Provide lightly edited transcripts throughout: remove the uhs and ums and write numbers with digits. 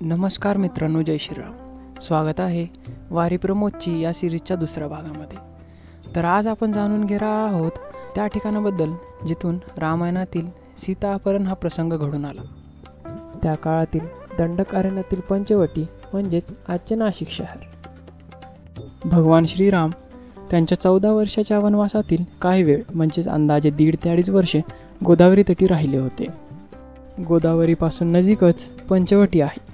नमस्कार मित्रांनो, जय श्रीराम. स्वागत आहे वारी प्रमोदची या सिरीजच्या दुसऱ्या भागामध्ये. तर आज आपण जाणून घेणार आहोत त्या ठिकाणाबद्दल जिथून रामायणातील सीता अपहरण हा प्रसंग घडून आला. त्या काळातील दंडकारण्यातील पंचवटी म्हणजेच आजचे नाशिक शहर. भगवान श्रीराम त्यांच्या 14 वर्षाच्या वनवासातील काही वेळ म्हणजेच अंदाजे 1.5 ते 2.5 वर्षे गोदावरी तटी राहिले होते. गोदावरीपासून नजीकच पंचवटी आहे.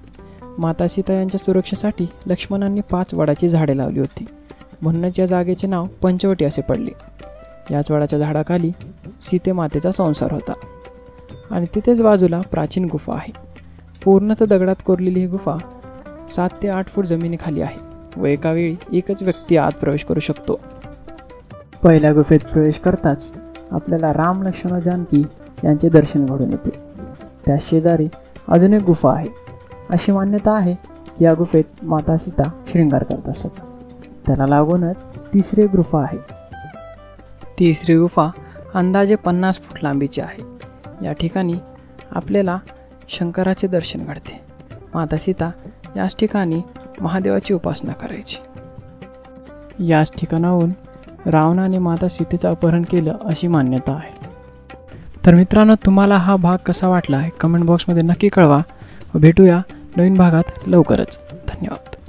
माता सीता यांच्या सुरक्षेसाठी लक्ष्मणांनी 5 वडाची झाडे लावली होती, म्हणूनच या जागेचे नाव पंचवटी असे पडले. याच वडाच्या झाडाखाली सीतेमातेचा संसार होता आणि तिथेच बाजूला प्राचीन गुफा आहे. पूर्णतः दगडात कोरलेली ही गुफा 7 ते 8 फूट जमिनीखाली आहे व एका वेळी एकच व्यक्ती आत प्रवेश करू शकतो. पहिल्या गुफेत प्रवेश करताच आपल्याला राम, लक्ष्मण व जानकी यांचे दर्शन घडून येते. त्या शेजारी अजून एक गुफा आहे. अशी मान्यता आहे की या गुफेत माता सीता शृंगार करत असत. त्याला लागूनच तिसरी गुफा आहे. तिसरी गुफा अंदाजे 50 फूट लांबीची आहे. या ठिकाणी आपल्याला शंकराचे दर्शन घडते. माता सीता याच ठिकाणी महादेवाची उपासना करायची. याच ठिकाणाहून रावणाने माता सीतेचं अपहरण केलं अशी मान्यता आहे. तर मित्रांनो, तुम्हाला हा भाग कसा वाटला आहे कमेंट बॉक्समध्ये नक्की कळवा व भेटूया नवीन भागात लवकरच. धन्यवाद.